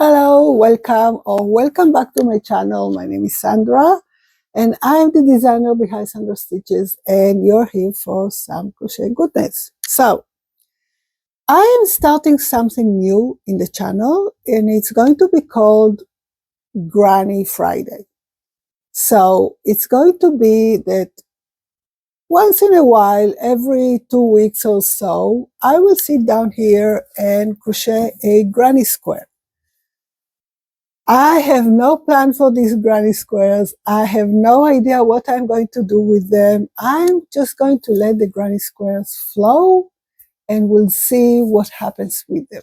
Hello, welcome back to my channel. My name is Sandra and I'm the designer behind Sandra Stitches, and you're here for some crochet goodness. So I am starting something new in the channel, and it's going to be called Granny Friday. So it's going to be that once in a while, every 2 weeks or so, I will sit down here and crochet a granny square. I have no plan for these granny squares. I have no idea what I'm going to do with them. I'm just going to let the granny squares flow and we'll see what happens with them.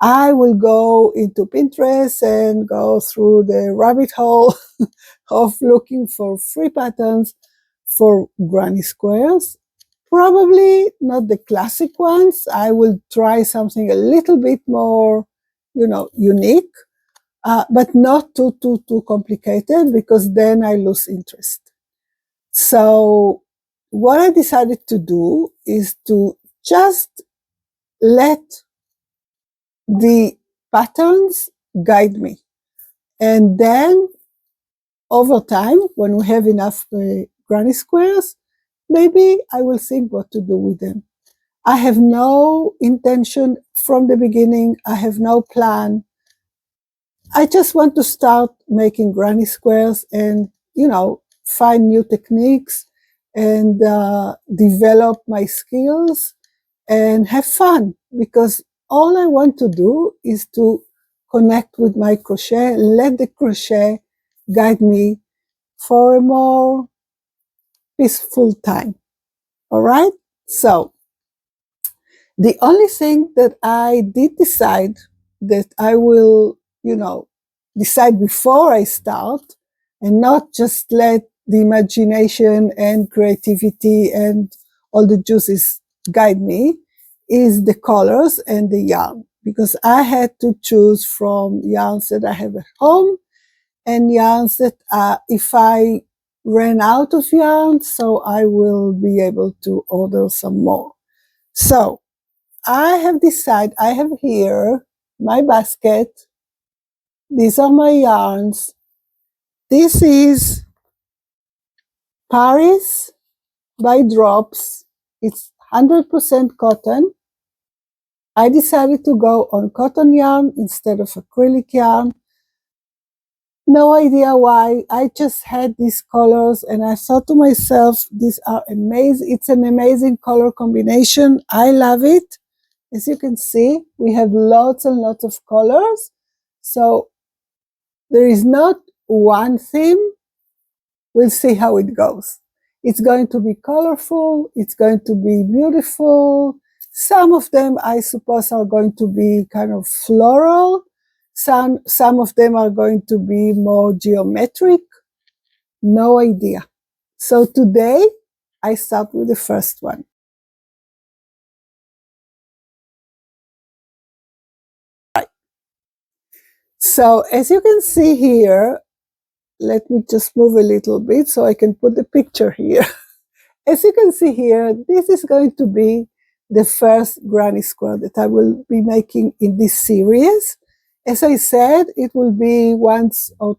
I will go into Pinterest and go through the rabbit hole of looking for free patterns for granny squares. Probably not the classic ones. I will try something a little bit more, unique. But not too complicated, because then I lose interest. So what I decided to do is to just let the patterns guide me. And then over time, when we have enough granny squares, maybe I will think what to do with them. I have no intention from the beginning. I have no plan. I just want to start making granny squares and, find new techniques and develop my skills and have fun, because all I want to do is to connect with my crochet, let the crochet guide me for a more peaceful time. All right? So the only thing that I did decide that I will, decide before I start, and not just let the imagination and creativity and all the juices guide me, is the colors and the yarn. Because I had to choose from yarns that I have at home and yarns that if I ran out of yarn, so I will be able to order some more. So I have decided, I have here my basket. These are my yarns. This is Paris by Drops. It's 100% cotton. I decided to go on cotton yarn instead of acrylic yarn. No idea why. I just had these colors and I thought to myself, these are amazing. It's an amazing color combination. I love it. As you can see, we have lots and lots of colors. So there is not one theme. We'll see how it goes. It's going to be colorful. It's going to be beautiful. Some of them, I suppose, are going to be kind of floral. Some of them are going to be more geometric. No idea. So today, I start with the first one. So as you can see here, let me just move a little bit so I can put the picture here. As you can see here, this is going to be the first granny square that I will be making in this series. As I said, it will be once or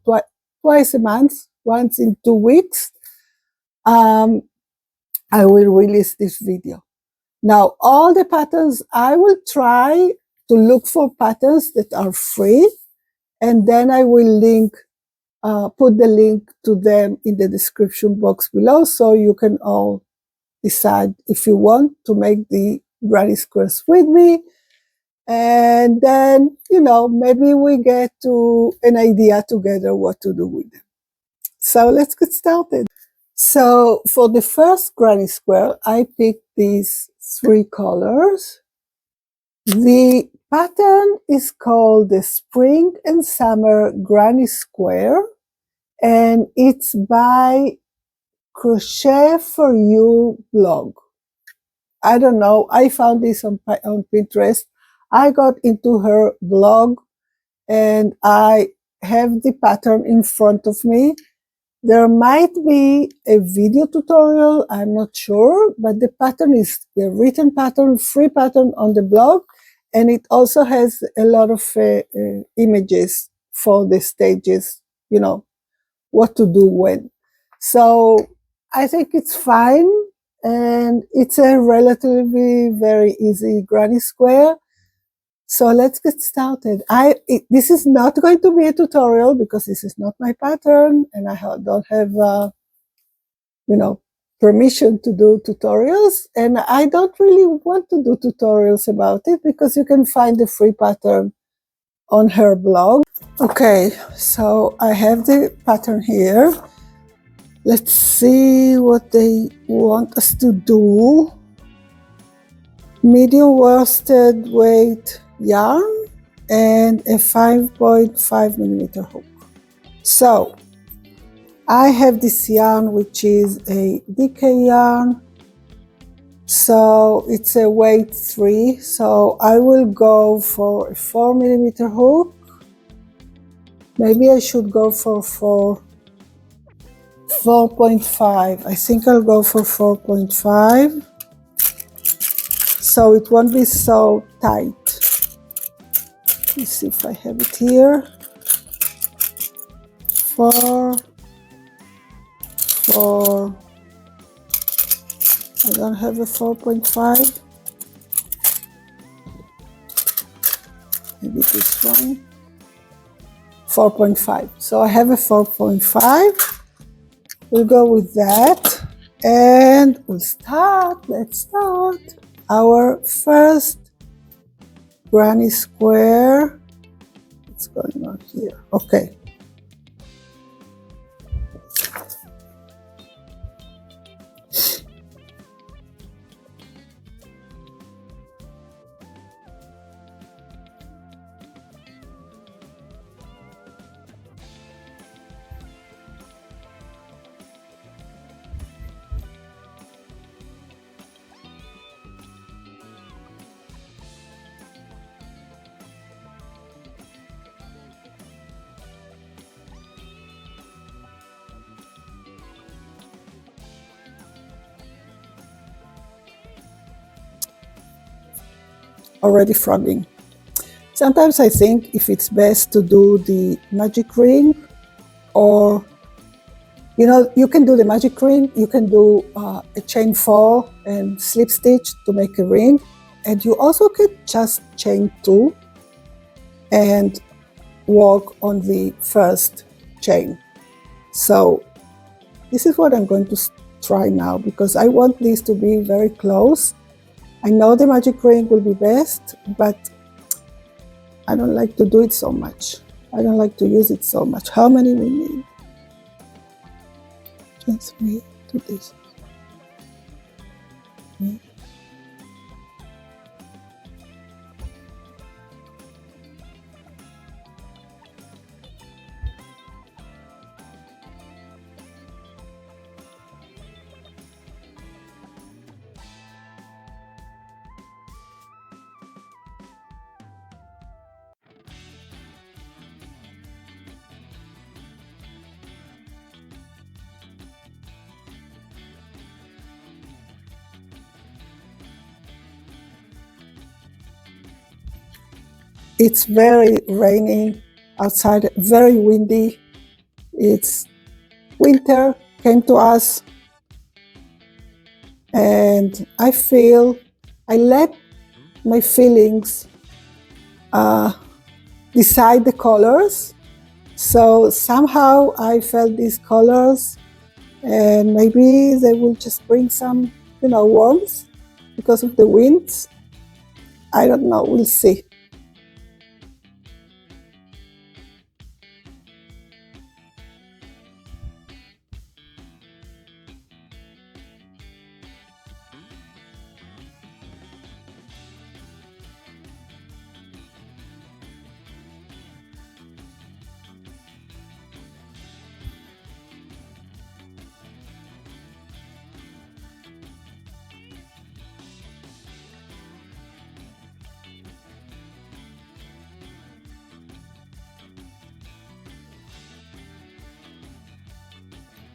twice a month, once in 2 weeks. I will release this video. Now, all the patterns, I will try to look for patterns that are free, and then I will put the link to them in the description box below, so you can all decide if you want to make the granny squares with me. And then, maybe we get to an idea together what to do with them. So let's get started. So for the first granny square, I picked these 3 colors. The pattern is called the Spring and Summer Granny Square, and it's by Crochet for You blog. I don't know, I found this on Pinterest. I got into her blog and I have the pattern in front of me. There might be a video tutorial, I'm not sure, but the pattern is the written pattern, free pattern on the blog. And it also has a lot of images for the stages, you know, what to do when. So I think it's fine, and it's a relatively very easy granny square. So let's get started. This is not going to be a tutorial because this is not my pattern, and I don't have, you know, permission to do tutorials. And I don't really want to do tutorials about it because you can find the free pattern on her blog. Okay, so I have the pattern here. Let's see what they want us to do. Medium worsted weight yarn and a 5.5 millimeter hook. So I have this yarn, which is a DK yarn. So it's a weight 3. So I will go for a 4 millimeter hook. Maybe I should go for 4.5. I think I'll go for 4.5. So it won't be so tight. Let's see if I have it here. 4. I don't have a 4.5. Maybe this one. 4.5. So I have a 4.5. We'll go with that. And we'll start. Let's start our first granny square. What's going on here? Okay. Already frogging. Sometimes I think if it's best to do the magic ring, or, you know, you can do the magic ring, you can do a chain 4 and slip stitch to make a ring, and you also can just chain 2 and work on the first chain. So this is what I'm going to try now, because I want these to be very close. I know the magic ring will be best, but I don't like to do it so much. I don't like to use it so much. How many we need? Just 3 to this. 3. It's very rainy outside, very windy. It's winter came to us, and I let my feelings decide the colors. So somehow I felt these colors, and maybe they will just bring some, you know, warmth because of the winds. I don't know, we'll see.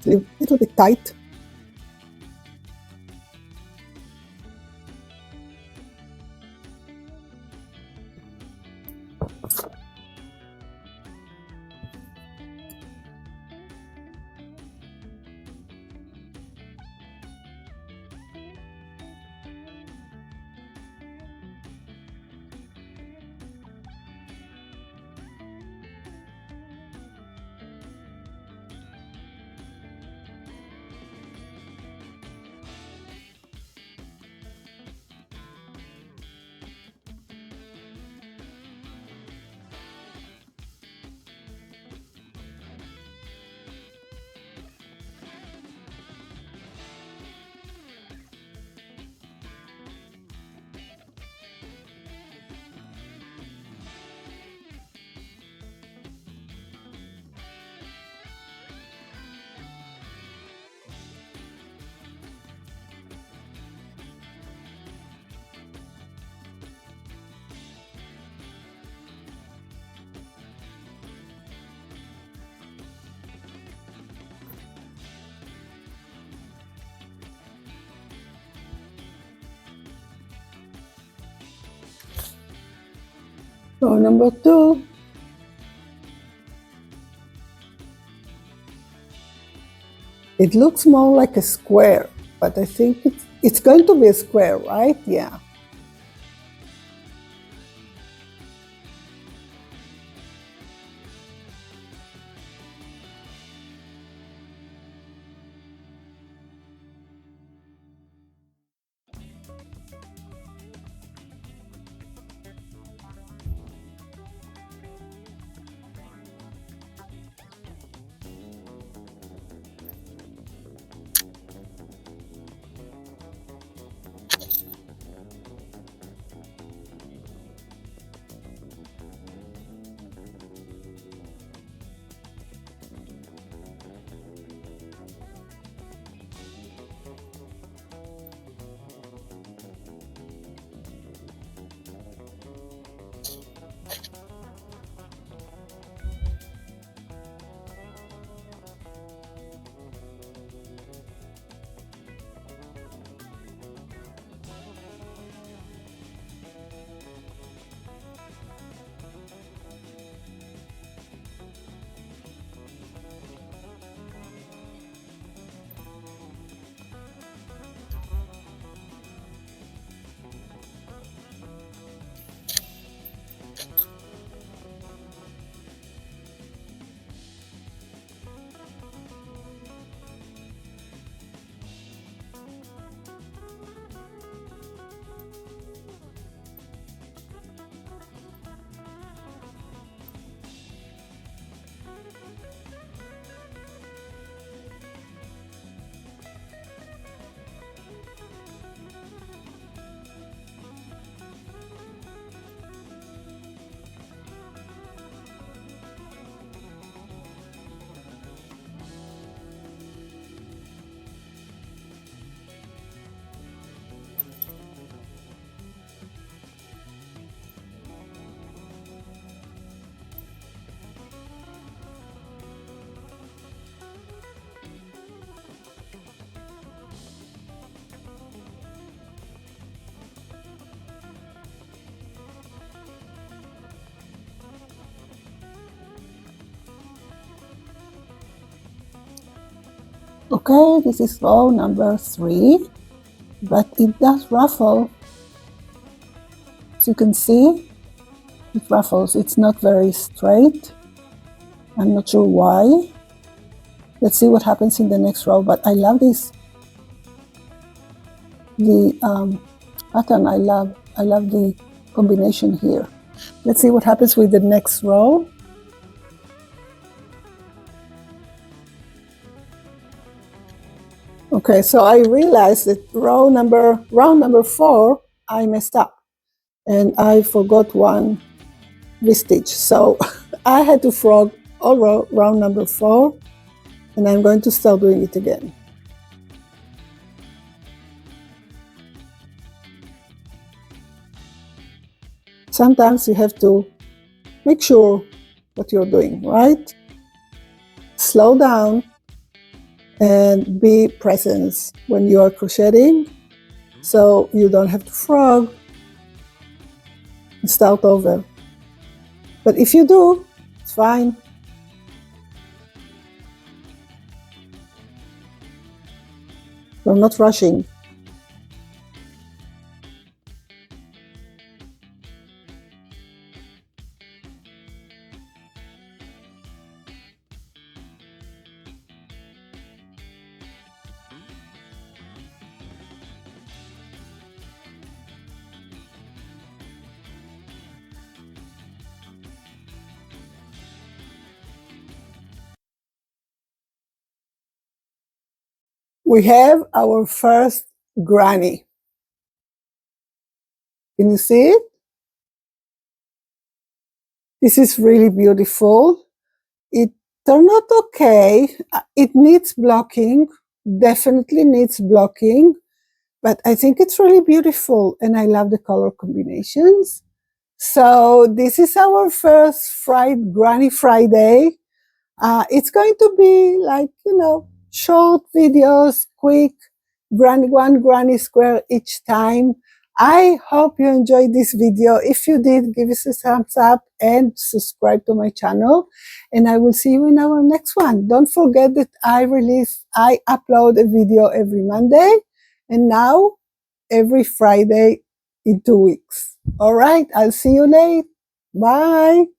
A little bit tight. Row number 2. It looks more like a square, but I think it's going to be a square, right? Yeah. Okay, this is row number 3, but it does ruffle. As you can see, it ruffles. It's not very straight. I'm not sure why. Let's see what happens in the next row, but I love this. The pattern, I love the combination here. Let's see what happens with the next row. Okay, so I realized that round number 4, I messed up and I forgot one V-stitch. So I had to frog all round number 4, and I'm going to start doing it again. Sometimes you have to make sure what you're doing, right? Slow down and be present when you are crocheting, so you don't have to frog and start over. But if you do, it's fine. We're not rushing. We have our first granny. Can you see it? This is really beautiful. It turned out okay. It needs blocking, definitely needs blocking, but I think it's really beautiful and I love the color combinations. So this is our first Granny Friday. It's going to be like, short videos, quick, one granny square each time. I hope you enjoyed this video. If you did, give us a thumbs up and subscribe to my channel. And I will see you in our next one. Don't forget that I upload a video every Monday, and now every Friday in 2 weeks. All right, I'll see you later. Bye.